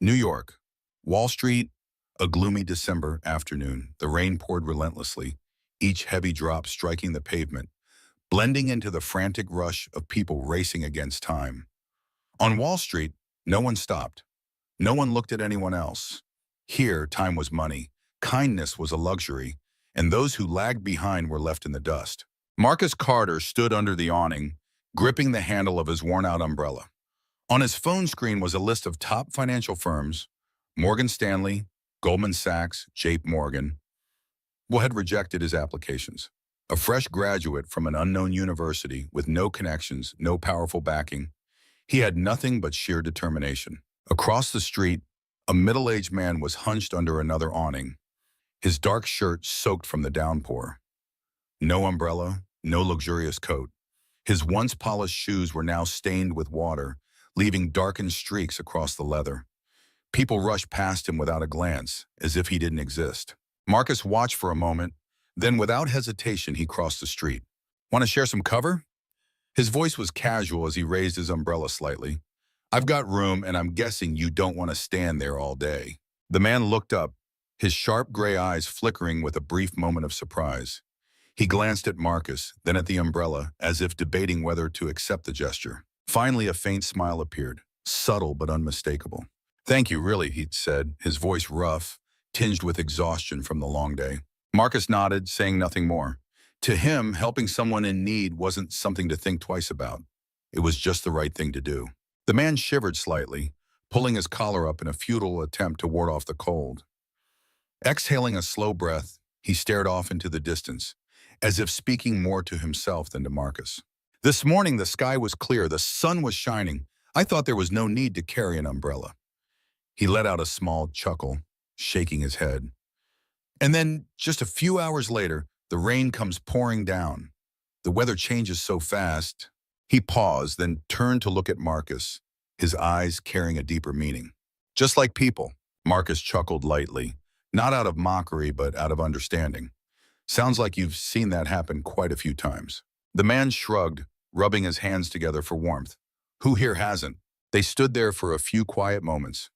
New York, Wall Street, a gloomy December afternoon. The rain poured relentlessly, each heavy drop striking the pavement, blending into the frantic rush of people racing against time. On Wall Street, no one stopped. No one looked at anyone else. Here, time was money, kindness was a luxury, and those who lagged behind were left in the dust. Marcus Carter stood under the awning, gripping the handle of his worn-out umbrella. On his phone screen was a list of top financial firms: Morgan Stanley, Goldman Sachs, J.P. Morgan, had rejected his applications. A fresh graduate from an unknown university with no connections, no powerful backing. He had nothing but sheer determination. Across the street, a middle-aged man was hunched under another awning, his dark shirt soaked from the downpour. No umbrella, no luxurious coat. His once polished shoes were now stained with water, leaving darkened streaks across the leather. People rushed past him without a glance, as if he didn't exist. Marcus watched for a moment, then without hesitation he crossed the street. "Want to share some cover?" His voice was casual as he raised his umbrella slightly. "I've got room, and I'm guessing you don't want to stand there all day." The man looked up, his sharp gray eyes flickering with a brief moment of surprise. He glanced at Marcus, then at the umbrella, as if debating whether to accept the gesture. Finally, a faint smile appeared, subtle but unmistakable. "Thank you, really," he said, his voice rough, tinged with exhaustion from the long day. Marcus nodded, saying nothing more. To him, helping someone in need wasn't something to think twice about. It was just the right thing to do. The man shivered slightly, pulling his collar up in a futile attempt to ward off the cold. Exhaling a slow breath, he stared off into the distance, as if speaking more to himself than to Marcus. "This morning the sky was clear, the sun was shining. I thought there was no need to carry an umbrella." He let out a small chuckle, shaking his head. "And then, just a few hours later, the rain comes pouring down. The weather changes so fast." He paused, then turned to look at Marcus, his eyes carrying a deeper meaning. "Just like people." Marcus chuckled lightly, not out of mockery, but out of understanding. "Sounds like you've seen that happen quite a few times." The man shrugged, rubbing his hands together for warmth. "Who here hasn't?" They stood there for a few quiet moments,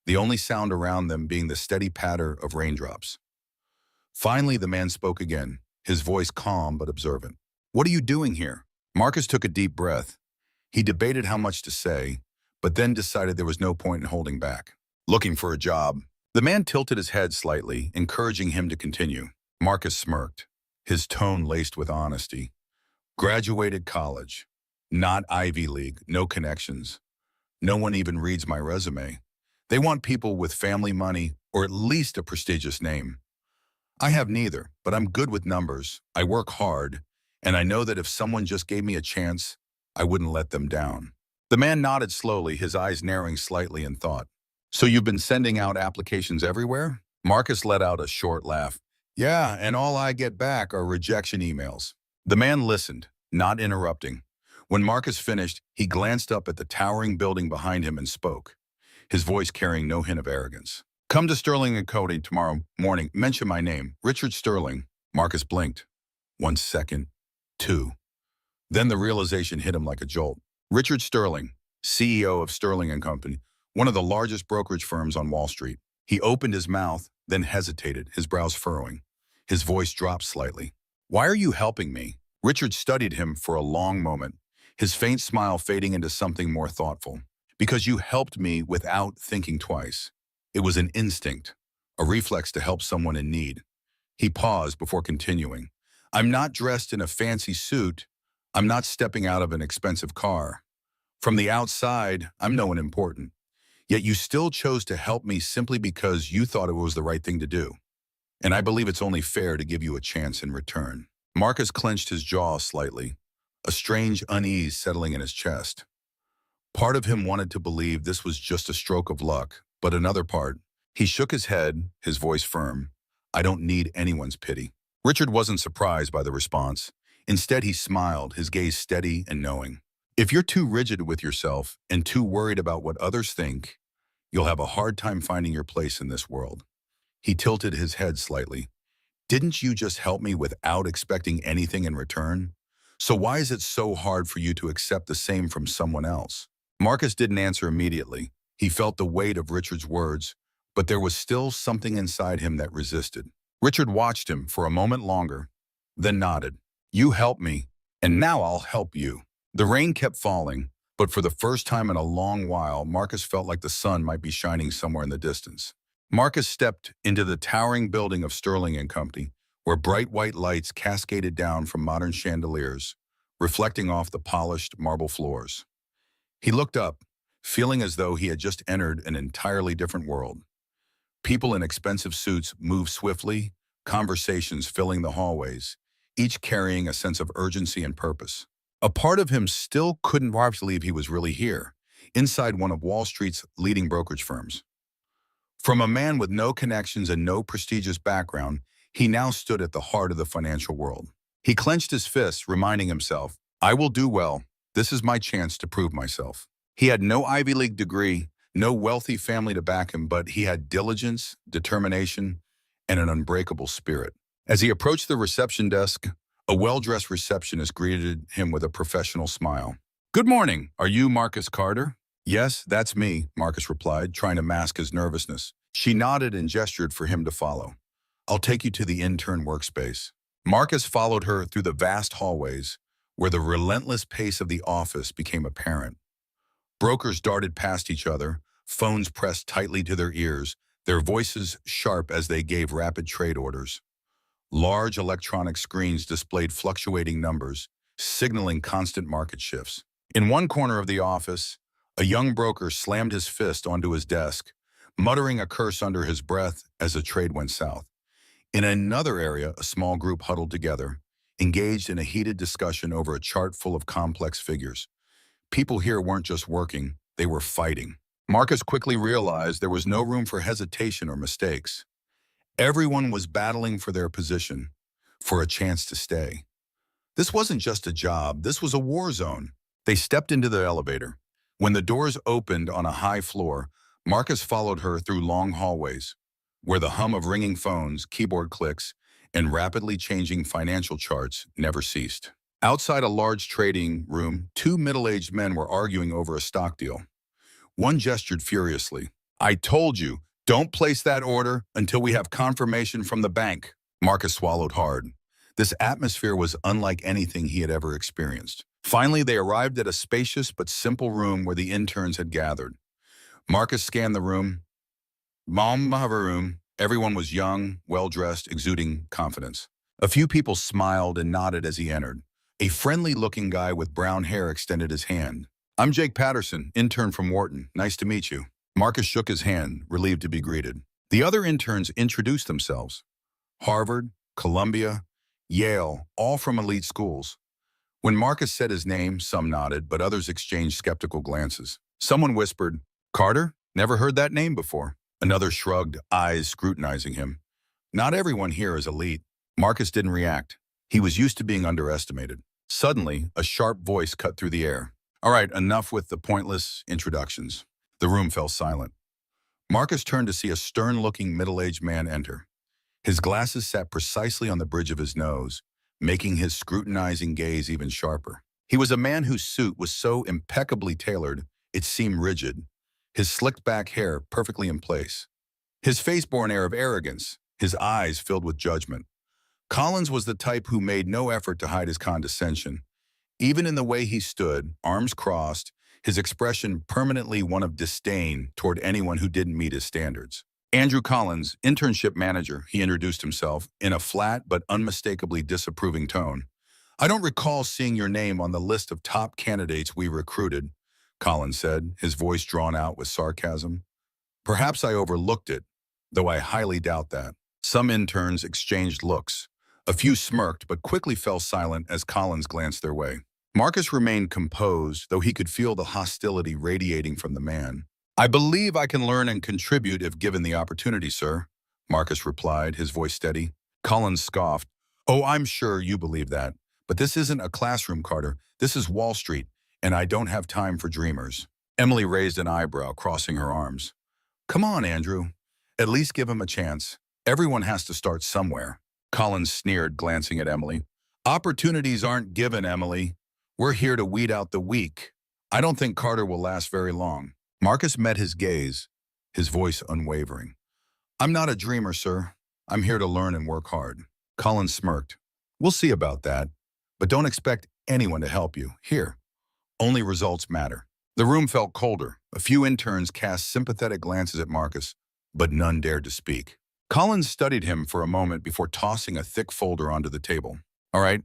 the only sound around them being the steady patter of raindrops. Finally, the man spoke again, his voice calm but observant. "What are you doing here?" Marcus took a deep breath. He debated how much to say, but then decided there was no point in holding back. "Looking for a job." The man tilted his head slightly, encouraging him to continue. Marcus smirked, his tone laced with honesty. "Graduated college. Not Ivy League, no connections. No one even reads my resume. They want people with family money or at least a prestigious name. I have neither, but I'm good with numbers. I work hard, and I know that if someone just gave me a chance, I wouldn't let them down." The man nodded slowly, his eyes narrowing slightly in thought. "So you've been sending out applications everywhere?" Marcus let out a short laugh. "Yeah, and all I get back are rejection emails." The man listened, not interrupting. When Marcus finished, he glanced up at the towering building behind him and spoke, his voice carrying no hint of arrogance. "Come to Sterling and Cody tomorrow morning. Mention my name, Richard Sterling." Marcus blinked. 1 second, 2. Then the realization hit him like a jolt. Richard Sterling, CEO of Sterling and Company, one of the largest brokerage firms on Wall Street. He opened his mouth, then hesitated, his brows furrowing. His voice dropped slightly. "Why are you helping me?" Richard studied him for a long moment, his faint smile fading into something more thoughtful. "Because you helped me without thinking twice. It was an instinct, a reflex to help someone in need." He paused before continuing. "I'm not dressed in a fancy suit. I'm not stepping out of an expensive car. From the outside, I'm no one important. Yet you still chose to help me simply because you thought it was the right thing to do. And I believe it's only fair to give you a chance in return." Marcus clenched his jaw slightly, a strange unease settling in his chest. Part of him wanted to believe this was just a stroke of luck, but another part, he shook his head, his voice firm. "I don't need anyone's pity." Richard wasn't surprised by the response. Instead, he smiled, his gaze steady and knowing. "If you're too rigid with yourself and too worried about what others think, you'll have a hard time finding your place in this world." He tilted his head slightly. "Didn't you just help me without expecting anything in return? So why is it so hard for you to accept the same from someone else?" Marcus didn't answer immediately. He felt the weight of Richard's words, but there was still something inside him that resisted. Richard watched him for a moment longer, then nodded. You helped me, and now I'll help you. The rain kept falling, but for the first time in a long while, Marcus felt like the sun might be shining somewhere in the distance. Marcus stepped into the towering building of Sterling and Company, where bright white lights cascaded down from modern chandeliers, reflecting off the polished marble floors. He looked up, feeling as though he had just entered an entirely different world. People in expensive suits moved swiftly, conversations filling the hallways, each carrying a sense of urgency and purpose. A part of him still couldn't believe he was really here, inside one of Wall Street's leading brokerage firms. From a man with no connections and no prestigious background, he now stood at the heart of the financial world. He clenched his fists, reminding himself, I will do well. This is my chance to prove myself. He had no Ivy League degree, no wealthy family to back him, but he had diligence, determination, and an unbreakable spirit. As he approached the reception desk, a well-dressed receptionist greeted him with a professional smile. Good morning. Are you Marcus Carter? Yes, that's me, Marcus replied, trying to mask his nervousness. She nodded and gestured for him to follow. I'll take you to the intern workspace. Marcus followed her through the vast hallways, where the relentless pace of the office became apparent. Brokers darted past each other, phones pressed tightly to their ears, their voices sharp as they gave rapid trade orders. Large electronic screens displayed fluctuating numbers, signaling constant market shifts. In one corner of the office, a young broker slammed his fist onto his desk, muttering a curse under his breath as the trade went south. In another area, a small group huddled together, engaged in a heated discussion over a chart full of complex figures. People here weren't just working, they were fighting. Marcus quickly realized there was no room for hesitation or mistakes. Everyone was battling for their position, for a chance to stay. This wasn't just a job, this was a war zone. They stepped into the elevator. When the doors opened on a high floor, Marcus followed her through long hallways, where the hum of ringing phones, keyboard clicks, and rapidly changing financial charts never ceased. Outside a large trading room, two middle-aged men were arguing over a stock deal. One gestured furiously. I told you, don't place that order until we have confirmation from the bank. Marcus swallowed hard. This atmosphere was unlike anything he had ever experienced. Finally, they arrived at a spacious but simple room where the interns had gathered. Marcus scanned the room. Everyone was young, well-dressed, exuding confidence. A few people smiled and nodded as he entered. A friendly-looking guy with brown hair extended his hand. I'm Jake Patterson, intern from Wharton. Nice to meet you. Marcus shook his hand, relieved to be greeted. The other interns introduced themselves. Harvard, Columbia, Yale, all from elite schools. When Marcus said his name, some nodded, but others exchanged skeptical glances. Someone whispered, Carter? Never heard that name before. Another shrugged, eyes scrutinizing him. Not everyone here is elite. Marcus didn't react. He was used to being underestimated. Suddenly, a sharp voice cut through the air. All right, enough with the pointless introductions. The room fell silent. Marcus turned to see a stern-looking middle-aged man enter. His glasses sat precisely on the bridge of his nose, making his scrutinizing gaze even sharper. He was a man whose suit was so impeccably tailored, it seemed rigid, his slicked-back hair perfectly in place. His face bore an air of arrogance, his eyes filled with judgment. Collins was the type who made no effort to hide his condescension. Even in the way he stood, arms crossed, his expression permanently one of disdain toward anyone who didn't meet his standards. Andrew Collins, internship manager, he introduced himself in a flat but unmistakably disapproving tone. I don't recall seeing your name on the list of top candidates we recruited, Collins said, his voice drawn out with sarcasm. Perhaps I overlooked it, though I highly doubt that. Some interns exchanged looks. A few smirked, but quickly fell silent as Collins glanced their way. Marcus remained composed, though he could feel the hostility radiating from the man. I believe I can learn and contribute if given the opportunity, sir, Marcus replied, his voice steady. Collins scoffed. Oh, I'm sure you believe that. But this isn't a classroom, Carter. This is Wall Street, and I don't have time for dreamers. Emily raised an eyebrow, crossing her arms. Come on, Andrew. At least give him a chance. Everyone has to start somewhere. Collins sneered, glancing at Emily. Opportunities aren't given, Emily. We're here to weed out the weak. I don't think Carter will last very long. Marcus met his gaze, his voice unwavering. I'm not a dreamer, sir. I'm here to learn and work hard. Collins smirked. We'll see about that, but don't expect anyone to help you. Here, only results matter. The room felt colder. A few interns cast sympathetic glances at Marcus, but none dared to speak. Collins studied him for a moment before tossing a thick folder onto the table. All right,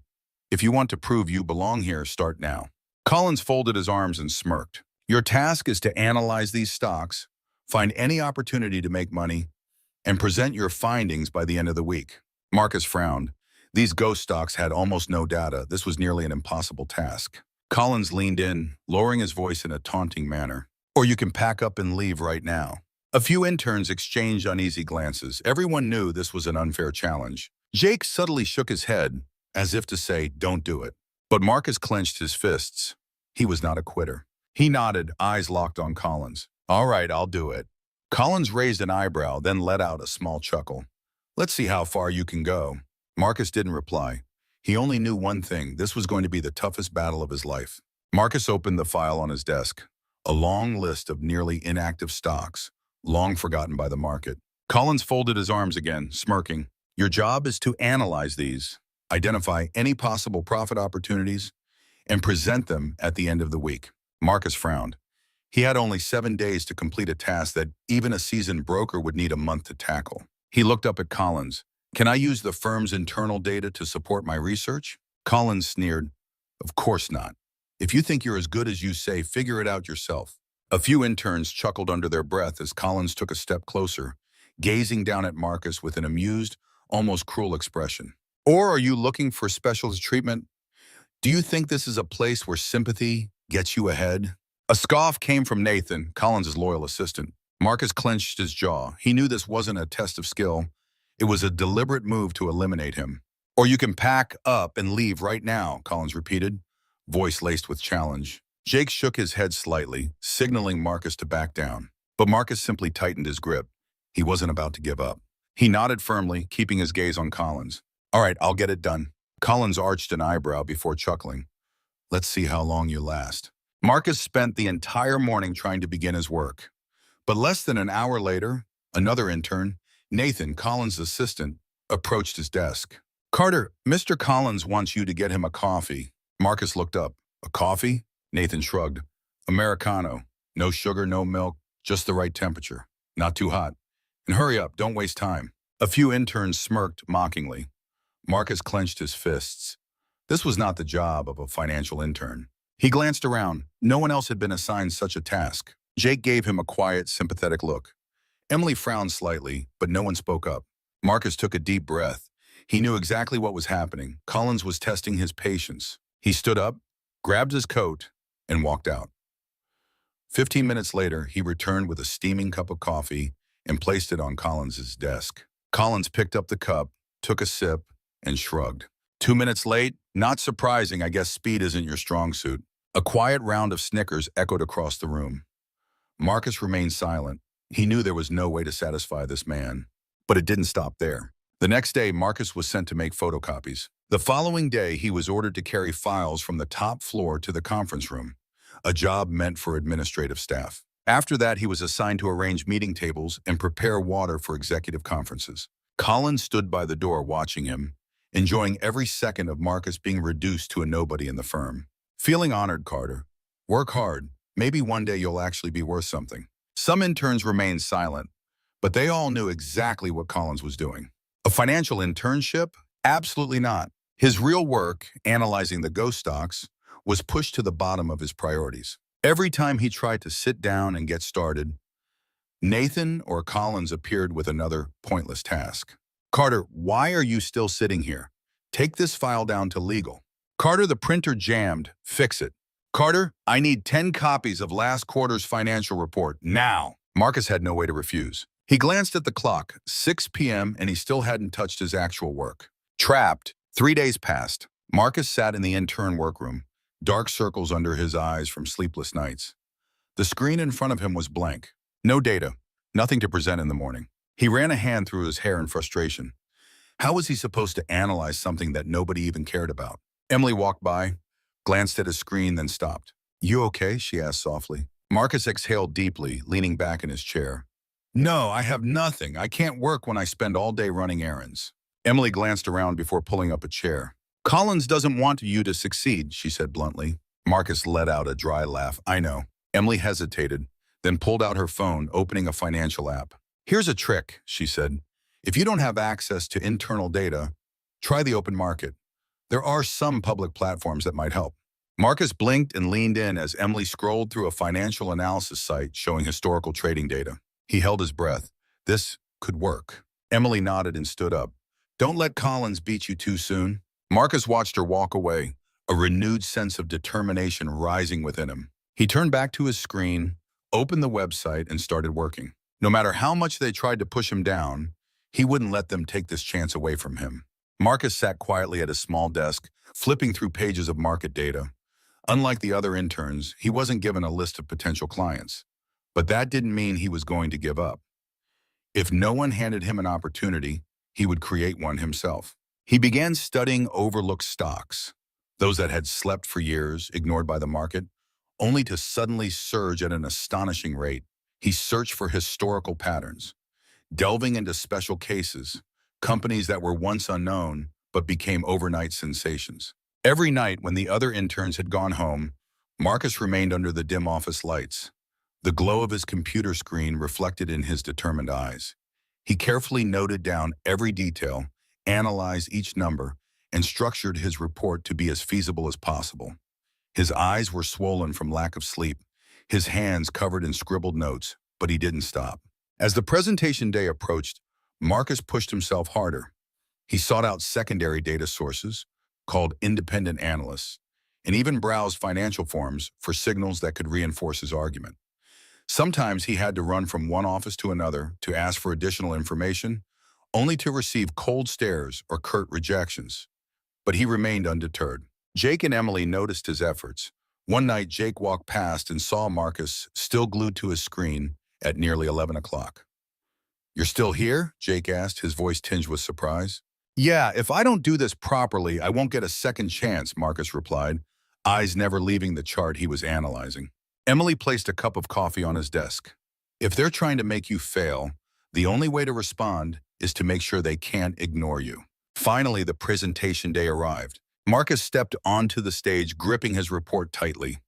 if you want to prove you belong here, start now. Collins folded his arms and smirked. Your task is to analyze these stocks, find any opportunity to make money, and present your findings by the end of the week. Marcus frowned. These ghost stocks had almost no data. This was nearly an impossible task. Collins leaned in, lowering his voice in a taunting manner. Or you can pack up and leave right now. A few interns exchanged uneasy glances. Everyone knew this was an unfair challenge. Jake subtly shook his head, as if to say, don't do it. But Marcus clenched his fists. He was not a quitter. He nodded, eyes locked on Collins. All right, I'll do it. Collins raised an eyebrow, then let out a small chuckle. Let's see how far you can go. Marcus didn't reply. He only knew one thing. This was going to be the toughest battle of his life. Marcus opened the file on his desk. A long list of nearly inactive stocks, long forgotten by the market. Collins folded his arms again, smirking. Your job is to analyze these, identify any possible profit opportunities, and present them at the end of the week. Marcus frowned. He had only 7 days to complete a task that even a seasoned broker would need a month to tackle. He looked up at Collins. Can I use the firm's internal data to support my research? Collins sneered. Of course not. If you think you're as good as you say, figure it out yourself. A few interns chuckled under their breath as Collins took a step closer, gazing down at Marcus with an amused, almost cruel expression. Or are you looking for special treatment? Do you think this is a place where sympathy gets you ahead? A scoff came from Nathan, Collins' loyal assistant. Marcus clenched his jaw. He knew this wasn't a test of skill. It was a deliberate move to eliminate him. Or you can pack up and leave right now, Collins repeated, voice laced with challenge. Jake shook his head slightly, signaling Marcus to back down. But Marcus simply tightened his grip. He wasn't about to give up. He nodded firmly, keeping his gaze on Collins. All right, I'll get it done. Collins arched an eyebrow before chuckling. Let's see how long you last. Marcus spent the entire morning trying to begin his work. But less than an hour later, another intern, Nathan, Collins' assistant, approached his desk. Carter, Mr. Collins wants you to get him a coffee. Marcus looked up. A coffee? Nathan shrugged. Americano. No sugar, no milk, just the right temperature. Not too hot. And hurry up, don't waste time. A few interns smirked mockingly. Marcus clenched his fists. This was not the job of a financial intern. He glanced around. No one else had been assigned such a task. Jake gave him a quiet, sympathetic look. Emily frowned slightly, but no one spoke up. Marcus took a deep breath. He knew exactly what was happening. Collins was testing his patience. He stood up, grabbed his coat, and walked out. 15 minutes later, he returned with a steaming cup of coffee and placed it on Collins' desk. Collins picked up the cup, took a sip, and shrugged. 2 minutes late? Not surprising, I guess speed isn't your strong suit. A quiet round of snickers echoed across the room. Marcus remained silent. He knew there was no way to satisfy this man. But it didn't stop there. The next day, Marcus was sent to make photocopies. The following day, he was ordered to carry files from the top floor to the conference room, a job meant for administrative staff. After that, he was assigned to arrange meeting tables and prepare water for executive conferences. Collins stood by the door watching him, enjoying every second of Marcus being reduced to a nobody in the firm. Feeling honored, Carter. Work hard. Maybe one day you'll actually be worth something. Some interns remained silent, but they all knew exactly what Collins was doing. A financial internship? Absolutely not. His real work, analyzing the ghost stocks, was pushed to the bottom of his priorities. Every time he tried to sit down and get started, Nathan or Collins appeared with another pointless task. Carter, why are you still sitting here? Take this file down to legal. Carter, the printer jammed. Fix it. Carter, I need 10 copies of last quarter's financial report, now. Marcus had no way to refuse. He glanced at the clock, 6 p.m., and he still hadn't touched his actual work. Trapped, 3 days passed. Marcus sat in the intern workroom, dark circles under his eyes from sleepless nights. The screen in front of him was blank. No data, nothing to present in the morning. He ran a hand through his hair in frustration. How was he supposed to analyze something that nobody even cared about? Emily walked by, glanced at his screen, then stopped. You okay? She asked softly. Marcus exhaled deeply, leaning back in his chair. No, I have nothing. I can't work when I spend all day running errands. Emily glanced around before pulling up a chair. Collins doesn't want you to succeed, she said bluntly. Marcus let out a dry laugh. I know. Emily hesitated, then pulled out her phone, opening a financial app. Here's a trick, she said. If you don't have access to internal data, try the open market. There are some public platforms that might help. Marcus blinked and leaned in as Emily scrolled through a financial analysis site showing historical trading data. He held his breath. This could work. Emily nodded and stood up. Don't let Collins beat you too soon. Marcus watched her walk away, a renewed sense of determination rising within him. He turned back to his screen, opened the website, and started working. No matter how much they tried to push him down, he wouldn't let them take this chance away from him. Marcus sat quietly at his small desk, flipping through pages of market data. Unlike the other interns, he wasn't given a list of potential clients. But that didn't mean he was going to give up. If no one handed him an opportunity, he would create one himself. He began studying overlooked stocks, those that had slept for years, ignored by the market, only to suddenly surge at an astonishing rate. He searched for historical patterns, delving into special cases, companies that were once unknown but became overnight sensations. Every night when the other interns had gone home, Marcus remained under the dim office lights, the glow of his computer screen reflected in his determined eyes. He carefully noted down every detail, analyzed each number, and structured his report to be as feasible as possible. His eyes were swollen from lack of sleep, his hands covered in scribbled notes, but he didn't stop. As the presentation day approached, Marcus pushed himself harder. He sought out secondary data sources, called independent analysts, and even browsed financial forms for signals that could reinforce his argument. Sometimes he had to run from one office to another to ask for additional information, only to receive cold stares or curt rejections. But he remained undeterred. Jake and Emily noticed his efforts. One night, Jake walked past and saw Marcus still glued to his screen at nearly 11 o'clock. You're still here? Jake asked, his voice tinged with surprise. Yeah, if I don't do this properly, I won't get a second chance, Marcus replied, eyes never leaving the chart he was analyzing. Emily placed a cup of coffee on his desk. If they're trying to make you fail, the only way to respond is to make sure they can't ignore you. Finally, the presentation day arrived. Marcus stepped onto the stage, gripping his report tightly.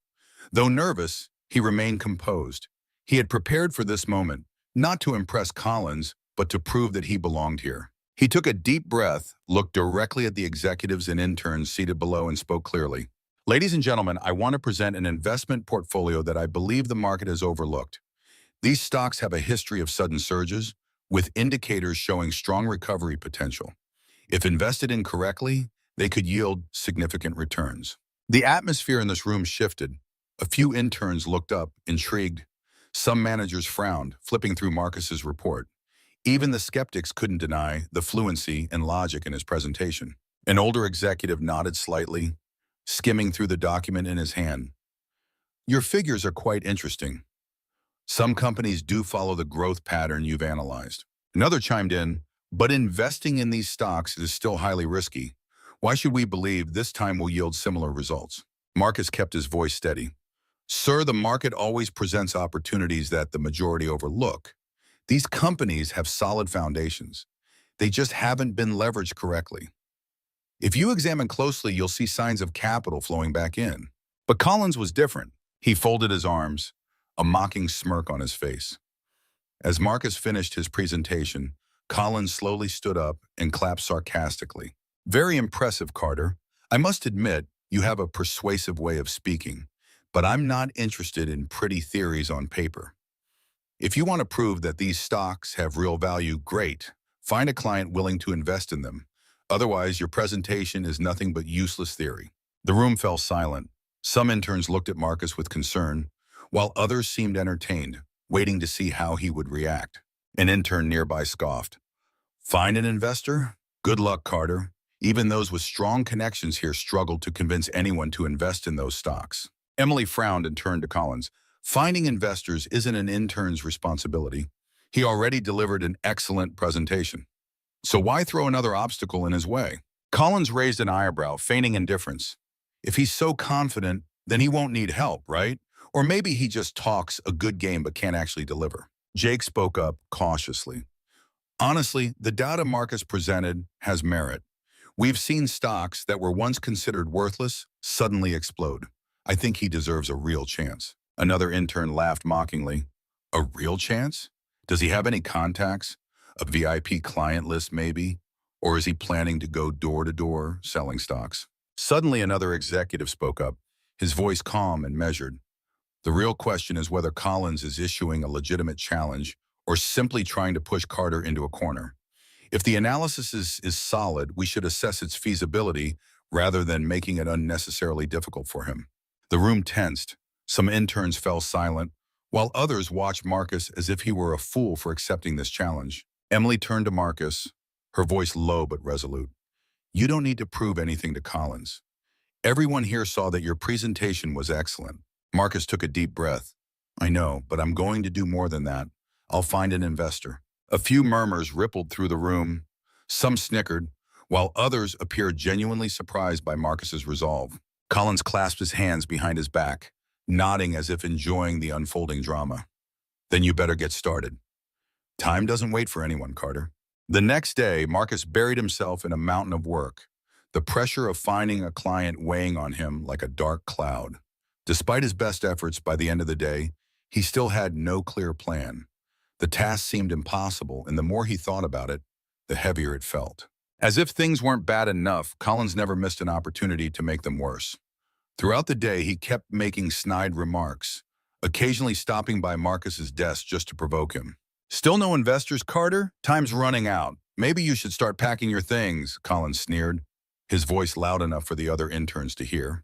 Though nervous, he remained composed. He had prepared for this moment, not to impress Collins, but to prove that he belonged here. He took a deep breath, looked directly at the executives and interns seated below, and spoke clearly. Ladies and gentlemen, I want to present an investment portfolio that I believe the market has overlooked. These stocks have a history of sudden surges, with indicators showing strong recovery potential. If invested in correctly, they could yield significant returns. The atmosphere in this room shifted. A few interns looked up, intrigued. Some managers frowned, flipping through Marcus's report. Even the skeptics couldn't deny the fluency and logic in his presentation. An older executive nodded slightly, skimming through the document in his hand. Your figures are quite interesting. Some companies do follow the growth pattern you've analyzed. Another chimed in, but investing in these stocks is still highly risky. Why should we believe this time will yield similar results? Marcus kept his voice steady. Sir, the market always presents opportunities that the majority overlook. These companies have solid foundations. They just haven't been leveraged correctly. If you examine closely, you'll see signs of capital flowing back in. But Collins was different. He folded his arms, a mocking smirk on his face. As Marcus finished his presentation, Collins slowly stood up and clapped sarcastically. Very impressive, Carter. I must admit, you have a persuasive way of speaking, but I'm not interested in pretty theories on paper. If you want to prove that these stocks have real value, great. Find a client willing to invest in them. Otherwise, your presentation is nothing but useless theory. The room fell silent. Some interns looked at Marcus with concern, while others seemed entertained, waiting to see how he would react. An intern nearby scoffed. Find an investor? Good luck, Carter. Even those with strong connections here struggled to convince anyone to invest in those stocks. Emily frowned and turned to Collins. Finding investors isn't an intern's responsibility. He already delivered an excellent presentation. So why throw another obstacle in his way? Collins raised an eyebrow, feigning indifference. If he's so confident, then he won't need help, right? Or maybe he just talks a good game but can't actually deliver. Jake spoke up cautiously. Honestly, the data Marcus presented has merit. We've seen stocks that were once considered worthless suddenly explode. I think he deserves a real chance. Another intern laughed mockingly. A real chance? Does he have any contacts? A VIP client list, maybe? Or is he planning to go door to door selling stocks? Suddenly, another executive spoke up, his voice calm and measured. The real question is whether Collins is issuing a legitimate challenge or simply trying to push Carter into a corner. If the analysis is solid, we should assess its feasibility rather than making it unnecessarily difficult for him. The room tensed. Some interns fell silent, while others watched Marcus as if he were a fool for accepting this challenge. Emily turned to Marcus, her voice low but resolute. You don't need to prove anything to Collins. Everyone here saw that your presentation was excellent. Marcus took a deep breath. I know, but I'm going to do more than that. I'll find an investor. A few murmurs rippled through the room. Some snickered, while others appeared genuinely surprised by Marcus's resolve. Collins clasped his hands behind his back, nodding as if enjoying the unfolding drama. Then you better get started. Time doesn't wait for anyone, Carter. The next day, Marcus buried himself in a mountain of work, the pressure of finding a client weighing on him like a dark cloud. Despite his best efforts, by the end of the day, he still had no clear plan. The task seemed impossible, and the more he thought about it, the heavier it felt. As if things weren't bad enough, Collins never missed an opportunity to make them worse. Throughout the day, he kept making snide remarks, occasionally stopping by Marcus's desk just to provoke him. Still no investors, Carter? Time's running out. Maybe you should start packing your things, Collins sneered, his voice loud enough for the other interns to hear.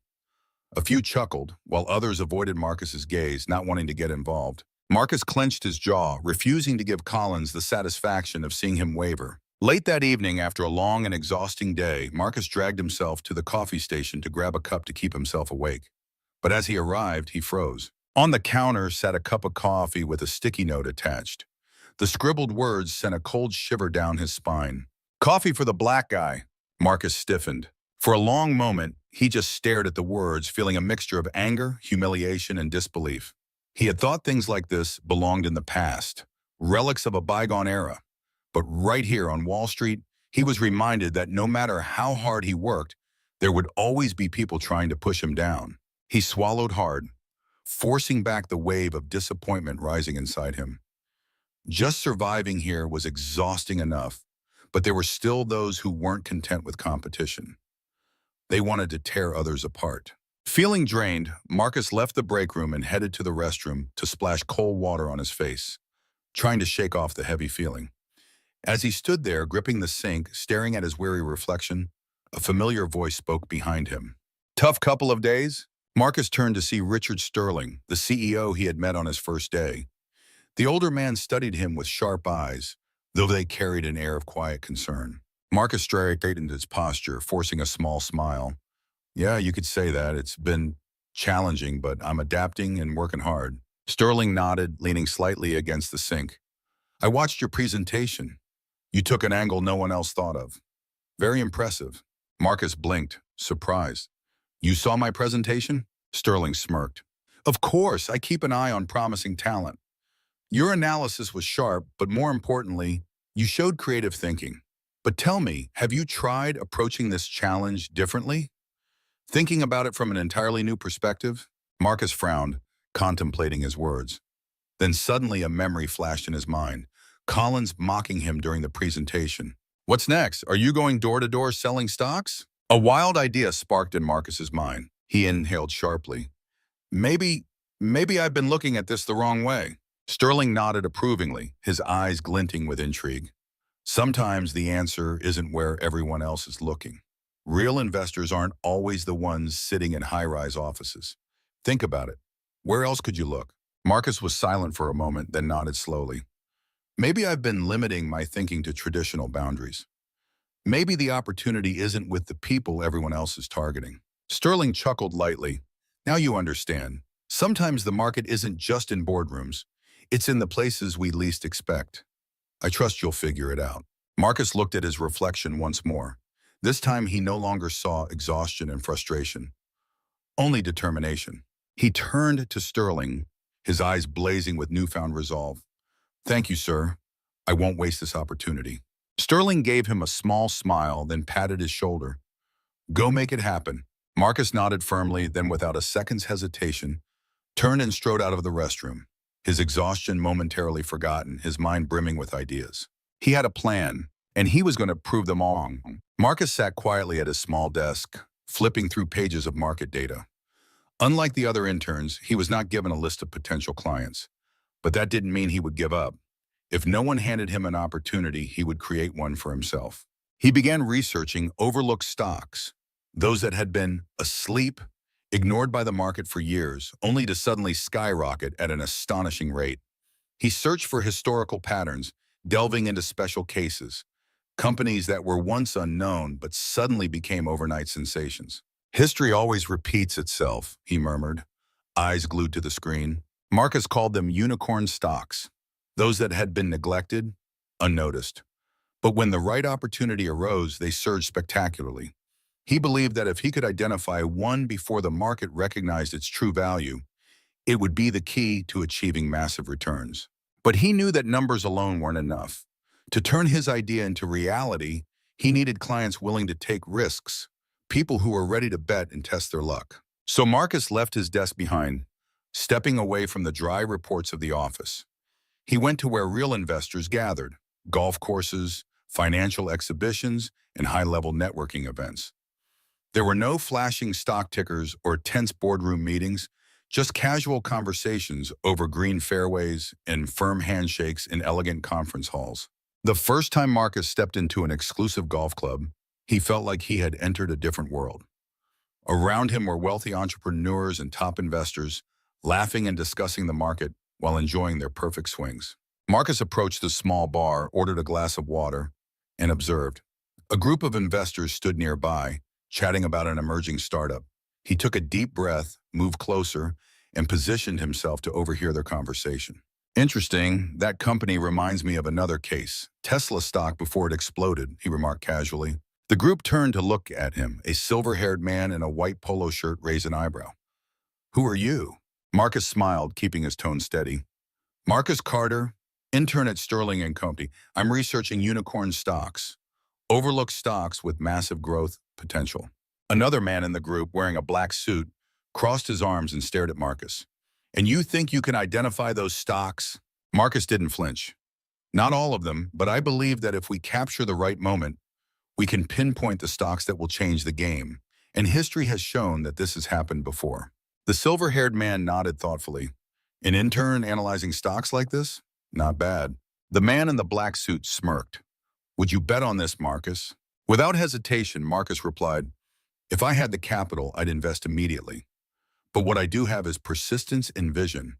A few chuckled, while others avoided Marcus's gaze, not wanting to get involved. Marcus clenched his jaw, refusing to give Collins the satisfaction of seeing him waver. Late that evening, after a long and exhausting day, Marcus dragged himself to the coffee station to grab a cup to keep himself awake. But as he arrived, he froze. On the counter sat a cup of coffee with a sticky note attached. The scribbled words sent a cold shiver down his spine. Coffee for the black guy. Marcus stiffened. For a long moment, he just stared at the words, feeling a mixture of anger, humiliation, and disbelief. He had thought things like this belonged in the past, relics of a bygone era. But right here on Wall Street, he was reminded that no matter how hard he worked, there would always be people trying to push him down. He swallowed hard, forcing back the wave of disappointment rising inside him. Just surviving here was exhausting enough, but there were still those who weren't content with competition. They wanted to tear others apart. Feeling drained, Marcus left the break room and headed to the restroom to splash cold water on his face, trying to shake off the heavy feeling. As he stood there, gripping the sink, staring at his weary reflection, a familiar voice spoke behind him. Tough couple of days? Marcus turned to see Richard Sterling, the CEO he had met on his first day. The older man studied him with sharp eyes, though they carried an air of quiet concern. Marcus straightened his posture, forcing a small smile. Yeah, you could say that. It's been challenging, but I'm adapting and working hard. Sterling nodded, leaning slightly against the sink. I watched your presentation. You took an angle no one else thought of. Very impressive. Marcus blinked, surprised. You saw my presentation? Sterling smirked. Of course, I keep an eye on promising talent. Your analysis was sharp, but more importantly, you showed creative thinking. But tell me, have you tried approaching this challenge differently? Thinking about it from an entirely new perspective? Marcus frowned, contemplating his words. Then suddenly a memory flashed in his mind. Collins mocking him during the presentation. What's next? Are you going door to door selling stocks? A wild idea sparked in Marcus's mind. He inhaled sharply. Maybe I've been looking at this the wrong way. Sterling nodded approvingly, his eyes glinting with intrigue. Sometimes the answer isn't where everyone else is looking. Real investors aren't always the ones sitting in high-rise offices. Think about it. Where else could you look? Marcus was silent for a moment, then nodded slowly. Maybe I've been limiting my thinking to traditional boundaries. Maybe the opportunity isn't with the people everyone else is targeting. Sterling chuckled lightly. Now you understand. Sometimes the market isn't just in boardrooms. It's in the places we least expect. I trust you'll figure it out. Marcus looked at his reflection once more. This time he no longer saw exhaustion and frustration, only determination. He turned to Sterling, his eyes blazing with newfound resolve. Thank you, sir. I won't waste this opportunity. Sterling gave him a small smile, then patted his shoulder. Go make it happen. Marcus nodded firmly, then without a second's hesitation, turned and strode out of the restroom, his exhaustion momentarily forgotten, his mind brimming with ideas. He had a plan, and he was going to prove them all wrong. Marcus sat quietly at his small desk, flipping through pages of market data. Unlike the other interns, he was not given a list of potential clients, but that didn't mean he would give up. If no one handed him an opportunity, he would create one for himself. He began researching overlooked stocks, those that had been asleep, ignored by the market for years, only to suddenly skyrocket at an astonishing rate. He searched for historical patterns, delving into special cases, companies that were once unknown but suddenly became overnight sensations. History always repeats itself, he murmured, eyes glued to the screen. Marcus called them unicorn stocks, those that had been neglected, unnoticed. But when the right opportunity arose, they surged spectacularly. He believed that if he could identify one before the market recognized its true value, it would be the key to achieving massive returns. But he knew that numbers alone weren't enough. To turn his idea into reality, he needed clients willing to take risks, people who were ready to bet and test their luck. So Marcus left his desk behind, stepping away from the dry reports of the office. He went to where real investors gathered, golf courses, financial exhibitions, and high-level networking events. There were no flashing stock tickers or tense boardroom meetings, just casual conversations over green fairways and firm handshakes in elegant conference halls. The first time Marcus stepped into an exclusive golf club, he felt like he had entered a different world. Around him were wealthy entrepreneurs and top investors, laughing and discussing the market while enjoying their perfect swings. Marcus approached the small bar, ordered a glass of water, and observed. A group of investors stood nearby, chatting about an emerging startup. He took a deep breath, moved closer, and positioned himself to overhear their conversation. Interesting, that company reminds me of another case, Tesla stock before it exploded, he remarked casually. The group turned to look at him. A silver-haired man in a white polo shirt raised an eyebrow. Who are you? Marcus smiled, keeping his tone steady. Marcus Carter, intern at Sterling & Company. I'm researching unicorn stocks, overlooked stocks with massive growth potential. Another man in the group, wearing a black suit, crossed his arms and stared at Marcus. And you think you can identify those stocks? Marcus didn't flinch. Not all of them, but I believe that if we capture the right moment, we can pinpoint the stocks that will change the game. And history has shown that this has happened before. The silver-haired man nodded thoughtfully. An intern analyzing stocks like this? Not bad. The man in the black suit smirked. Would you bet on this, Marcus? Without hesitation, Marcus replied, if I had the capital, I'd invest immediately. But what I do have is persistence and vision.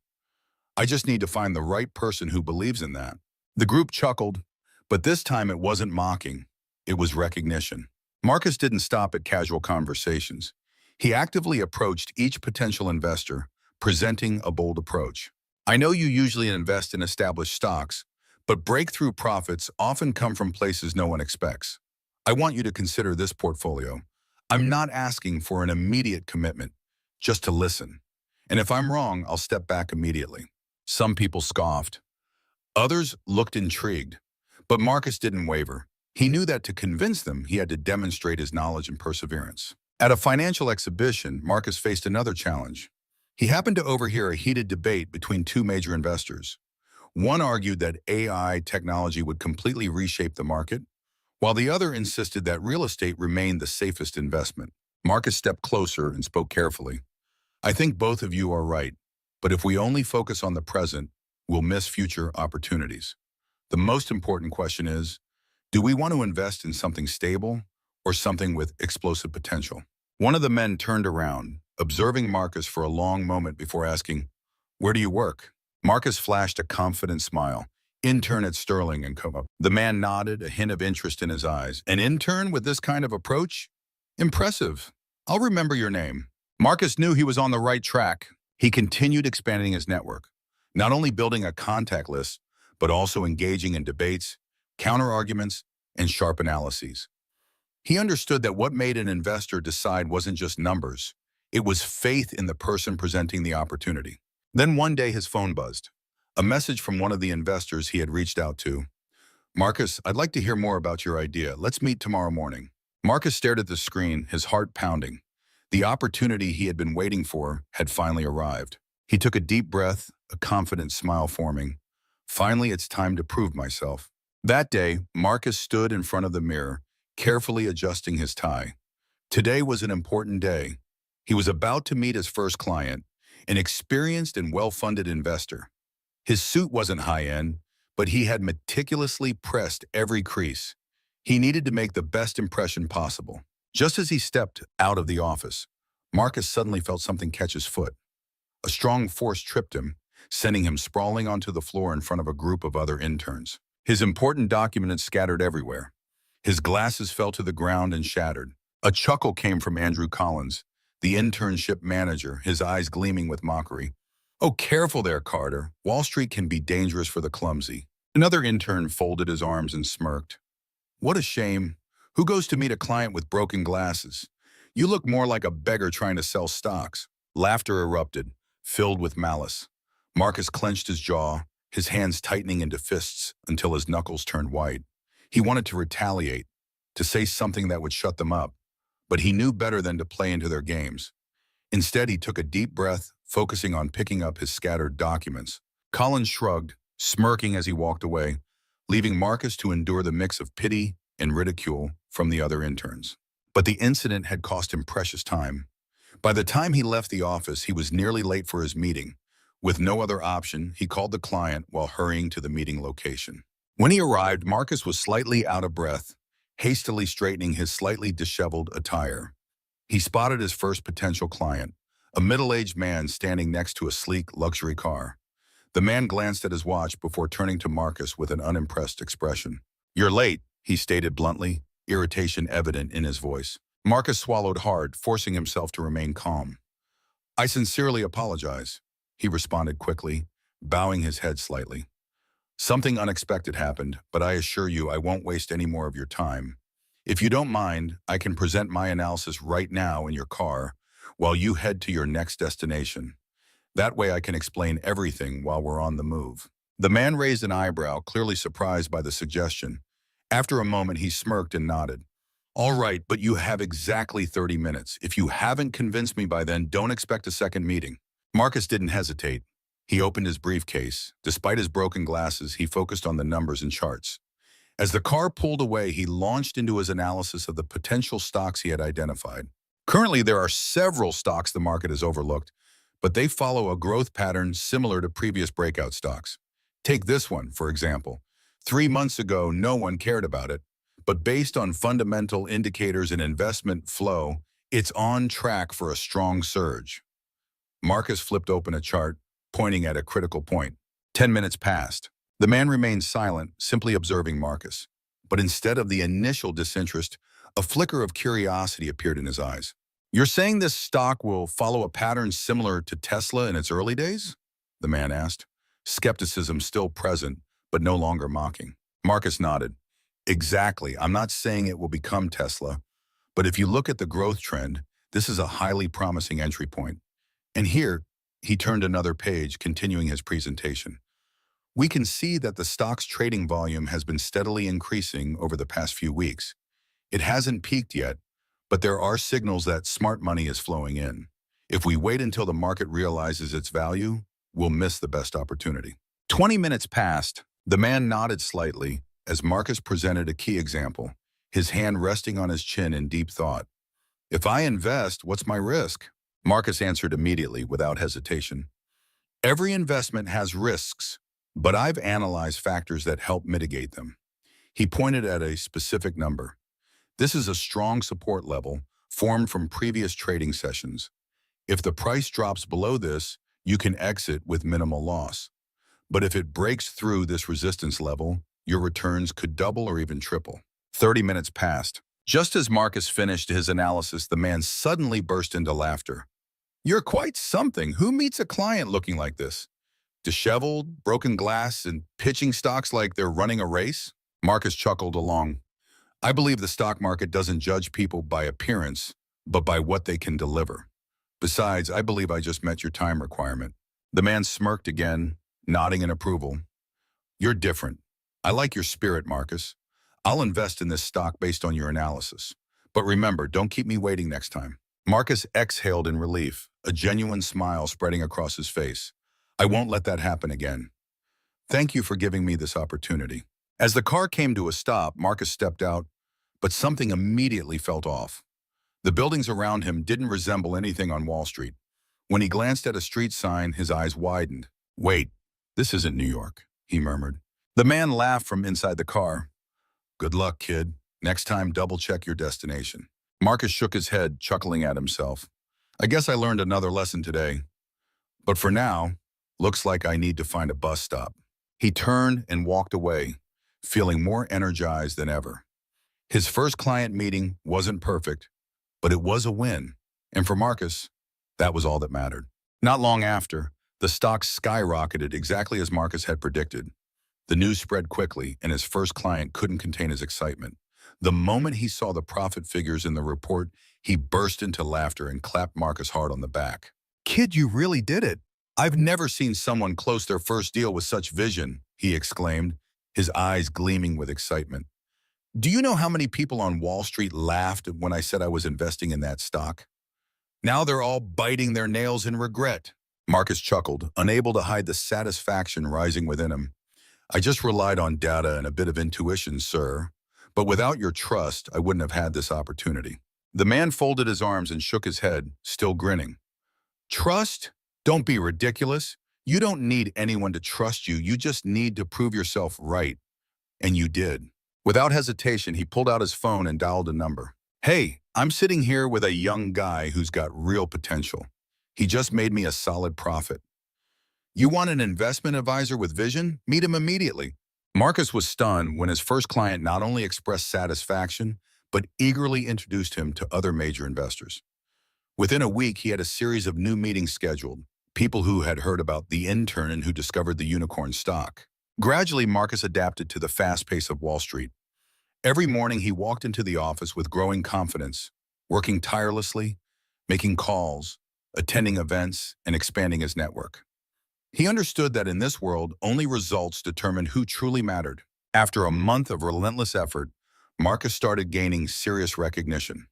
I just need to find the right person who believes in that. The group chuckled, but this time it wasn't mocking. It was recognition. Marcus didn't stop at casual conversations. He actively approached each potential investor, presenting a bold approach. I know you usually invest in established stocks, but breakthrough profits often come from places no one expects. I want you to consider this portfolio. I'm not asking for an immediate commitment, just to listen. And if I'm wrong, I'll step back immediately. Some people scoffed. Others looked intrigued, but Marcus didn't waver. He knew that to convince them, he had to demonstrate his knowledge and perseverance. At a financial exhibition, Marcus faced another challenge. He happened to overhear a heated debate between two major investors. One argued that AI technology would completely reshape the market, while the other insisted that real estate remained the safest investment. Marcus stepped closer and spoke carefully. I think both of you are right, but if we only focus on the present, we'll miss future opportunities. The most important question is, do we want to invest in something stable or something with explosive potential? One of the men turned around, observing Marcus for a long moment before asking, where do you work? Marcus flashed a confident smile. Intern at Sterling & Co. The man nodded, a hint of interest in his eyes. An intern with this kind of approach? Impressive. I'll remember your name. Marcus knew he was on the right track. He continued expanding his network, not only building a contact list, but also engaging in debates, counter-arguments, and sharp analyses. He understood that what made an investor decide wasn't just numbers, It was faith in the person presenting the opportunity. Then one day his phone buzzed. A message from one of the investors he had reached out to. "Marcus, I'd like to hear more about your idea. Let's meet tomorrow morning." Marcus stared at the screen, his heart pounding. The opportunity he had been waiting for had finally arrived. He took a deep breath, a confident smile forming. Finally, it's time to prove myself. That day, Marcus stood in front of the mirror, carefully adjusting his tie. Today was an important day. He was about to meet his first client, an experienced and well-funded investor. His suit wasn't high-end, but he had meticulously pressed every crease. He needed to make the best impression possible. Just as he stepped out of the office, Marcus suddenly felt something catch his foot. A strong force tripped him, sending him sprawling onto the floor in front of a group of other interns. His important documents scattered everywhere. His glasses fell to the ground and shattered. A chuckle came from Andrew Collins, the internship manager, his eyes gleaming with mockery. "Oh, careful there, Carter. Wall Street can be dangerous for the clumsy." Another intern folded his arms and smirked. "What a shame. Who goes to meet a client with broken glasses? You look more like a beggar trying to sell stocks." Laughter erupted, filled with malice. Marcus clenched his jaw, his hands tightening into fists until his knuckles turned white. He wanted to retaliate, to say something that would shut them up, but he knew better than to play into their games. Instead, he took a deep breath, focusing on picking up his scattered documents. Collins shrugged, smirking as he walked away, leaving Marcus to endure the mix of pity and ridicule from the other interns. But the incident had cost him precious time. By the time he left the office, he was nearly late for his meeting. With no other option, he called the client while hurrying to the meeting location. When he arrived, Marcus was slightly out of breath, hastily straightening his slightly disheveled attire. He spotted his first potential client, a middle-aged man standing next to a sleek luxury car. The man glanced at his watch before turning to Marcus with an unimpressed expression. "You're late," he stated bluntly, irritation evident in his voice. Marcus swallowed hard, forcing himself to remain calm. "I sincerely apologize," he responded quickly, bowing his head slightly. "Something unexpected happened, but I assure you I won't waste any more of your time. If you don't mind, I can present my analysis right now in your car while you head to your next destination. That way I can explain everything while we're on the move." The man raised an eyebrow, clearly surprised by the suggestion. After a moment, he smirked and nodded. "All right, but you have exactly 30 minutes. If you haven't convinced me by then, don't expect a second meeting." Marcus didn't hesitate. He opened his briefcase. Despite his broken glasses, he focused on the numbers and charts. As the car pulled away, he launched into his analysis of the potential stocks he had identified. Currently, there are several stocks the market has overlooked, but they follow a growth pattern similar to previous breakout stocks. Take this one, for example. 3 months ago, no one cared about it, but based on fundamental indicators and investment flow, it's on track for a strong surge. Marcus flipped open a chart, pointing at a critical point. 10 minutes passed. The man remained silent, simply observing Marcus. But instead of the initial disinterest, a flicker of curiosity appeared in his eyes. "You're saying this stock will follow a pattern similar to Tesla in its early days?" the man asked, skepticism still present, but no longer mocking. Marcus nodded. "Exactly. I'm not saying it will become Tesla, but if you look at the growth trend, this is a highly promising entry point." And here, he turned another page, continuing his presentation. "We can see that the stock's trading volume has been steadily increasing over the past few weeks. It hasn't peaked yet, but there are signals that smart money is flowing in. If we wait until the market realizes its value, we'll miss the best opportunity." 20 minutes passed. The man nodded slightly as Marcus presented a key example, his hand resting on his chin in deep thought. "If I invest, what's my risk?" Marcus answered immediately, without hesitation. "Every investment has risks, but I've analyzed factors that help mitigate them." He pointed at a specific number. "This is a strong support level formed from previous trading sessions. If the price drops below this, you can exit with minimal loss. But if it breaks through this resistance level, your returns could double or even triple." 30 minutes passed. Just as Marcus finished his analysis, the man suddenly burst into laughter. "You're quite something. Who meets a client looking like this? Disheveled, broken glass, and pitching stocks like they're running a race?" Marcus chuckled along. "I believe the stock market doesn't judge people by appearance, but by what they can deliver. Besides, I believe I just met your time requirement. The man smirked again, nodding in approval. You're different. I like your spirit, Marcus. I'll invest in this stock based on your analysis. But remember, don't keep me waiting next time. Marcus exhaled in relief, a genuine smile spreading across his face. I won't let that happen again. Thank you for giving me this opportunity. As the car came to a stop, Marcus stepped out, but something immediately felt off. The buildings around him didn't resemble anything on Wall Street. When he glanced at a street sign, his eyes widened. Wait, this isn't New York, he murmured. The man laughed from inside the car. Good luck, kid. Next time, double-check your destination. Marcus shook his head, chuckling at himself. I guess I learned another lesson today. But for now, looks like I need to find a bus stop. He turned and walked away, feeling more energized than ever. His first client meeting wasn't perfect, but it was a win. And for Marcus, that was all that mattered. Not long after, the stock skyrocketed exactly as Marcus had predicted. The news spread quickly, and his first client couldn't contain his excitement. The moment he saw the profit figures in the report, he burst into laughter and clapped Marcus hard on the back. Kid, you really did it. I've never seen someone close their first deal with such vision, he exclaimed, his eyes gleaming with excitement. Do you know how many people on Wall Street laughed when I said I was investing in that stock? Now they're all biting their nails in regret. Marcus chuckled, unable to hide the satisfaction rising within him. I just relied on data and a bit of intuition, sir. But without your trust, I wouldn't have had this opportunity. The man folded his arms and shook his head, still grinning. Trust? Don't be ridiculous. You don't need anyone to trust you. You just need to prove yourself right. And you did. Without hesitation, he pulled out his phone and dialed a number. Hey, I'm sitting here with a young guy who's got real potential. He just made me a solid profit. You want an investment advisor with vision? Meet him immediately. Marcus was stunned when his first client not only expressed satisfaction, but eagerly introduced him to other major investors. Within a week, he had a series of new meetings scheduled, people who had heard about the intern and who discovered the unicorn stock. Gradually, Marcus adapted to the fast pace of Wall Street. Every morning, he walked into the office with growing confidence, working tirelessly, making calls, attending events, and expanding his network. He understood that in this world, only results determined who truly mattered. After a month of relentless effort, Marcus started gaining serious recognition.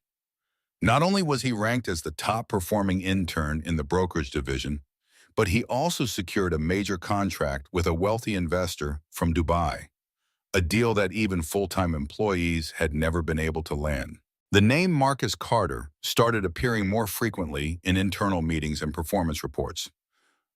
Not only was he ranked as the top-performing intern in the brokerage division, but he also secured a major contract with a wealthy investor from Dubai, a deal that even full-time employees had never been able to land. The name Marcus Carter started appearing more frequently in internal meetings and performance reports.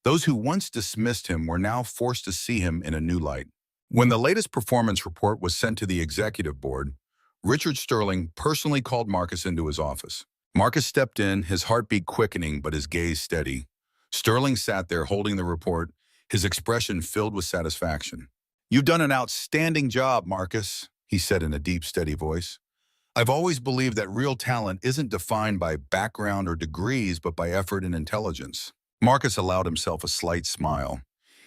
Those who once dismissed him were now forced to see him in a new light. When the latest performance report was sent to the executive board, Richard Sterling personally called Marcus into his office. Marcus stepped in, his heartbeat quickening but his gaze steady. Sterling sat there holding the report, his expression filled with satisfaction. You've done an outstanding job, Marcus, he said in a deep, steady voice. I've always believed that real talent isn't defined by background or degrees, but by effort and intelligence. Marcus allowed himself a slight smile.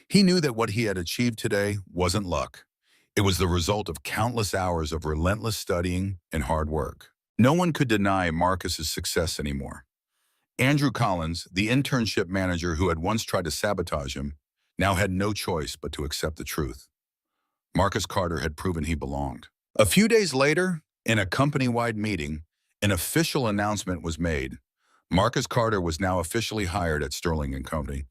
He knew that what he had achieved today wasn't luck. It was the result of countless hours of relentless studying and hard work. No one could deny Marcus's success anymore. Andrew Collins, the internship manager who had once tried to sabotage him, now had no choice but to accept the truth. Marcus Carter had proven he belonged. A few days later, in a company-wide meeting, an official announcement was made. Marcus Carter was now officially hired at Sterling & Company.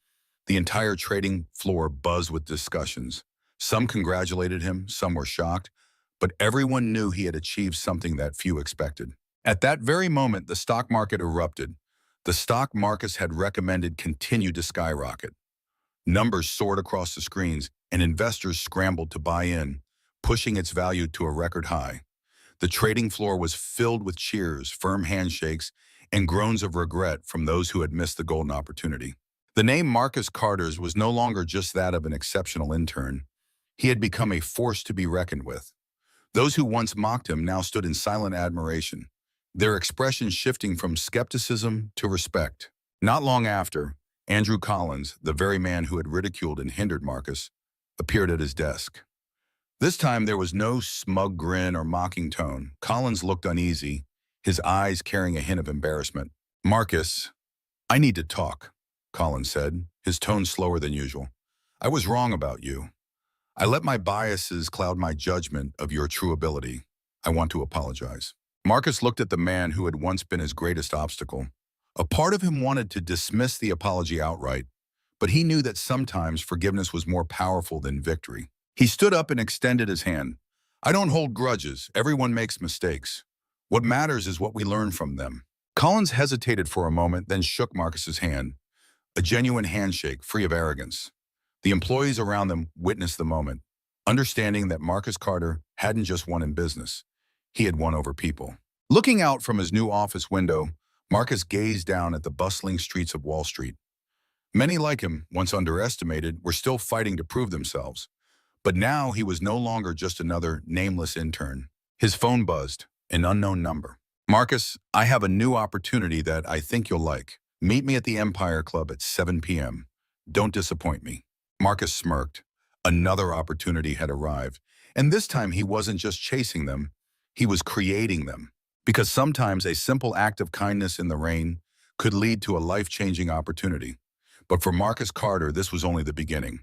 The entire trading floor buzzed with discussions. Some congratulated him, some were shocked, but everyone knew he had achieved something that few expected. At that very moment, the stock market erupted. The stock Marcus had recommended continued to skyrocket. Numbers soared across the screens, and investors scrambled to buy in, pushing its value to a record high. The trading floor was filled with cheers, firm handshakes, and groans of regret from those who had missed the golden opportunity. The name Marcus Carter's was no longer just that of an exceptional intern. He had become a force to be reckoned with. Those who once mocked him now stood in silent admiration, their expressions shifting from skepticism to respect. Not long after, Andrew Collins, the very man who had ridiculed and hindered Marcus, appeared at his desk. This time there was no smug grin or mocking tone. Collins looked uneasy, his eyes carrying a hint of embarrassment. Marcus, I need to talk, Colin said, his tone slower than usual. I was wrong about you. I let my biases cloud my judgment of your true ability. I want to apologize. Marcus looked at the man who had once been his greatest obstacle. A part of him wanted to dismiss the apology outright, but he knew that sometimes forgiveness was more powerful than victory. He stood up and extended his hand. I don't hold grudges. Everyone makes mistakes. What matters is what we learn from them. Collins hesitated for a moment, then shook Marcus's hand, a genuine handshake, free of arrogance. The employees around them witnessed the moment, understanding that Marcus Carter hadn't just won in business. He had won over people. Looking out from his new office window, Marcus gazed down at the bustling streets of Wall Street. Many like him, once underestimated, were still fighting to prove themselves. But now he was no longer just another nameless intern. His phone buzzed, an unknown number. Marcus, I have a new opportunity that I think you'll like. Meet me at the Empire Club at 7 p.m. Don't disappoint me. Marcus smirked. Another opportunity had arrived, and this time he wasn't just chasing them, he was creating them. Because sometimes a simple act of kindness in the rain could lead to a life-changing opportunity. But for Marcus Carter, this was only the beginning.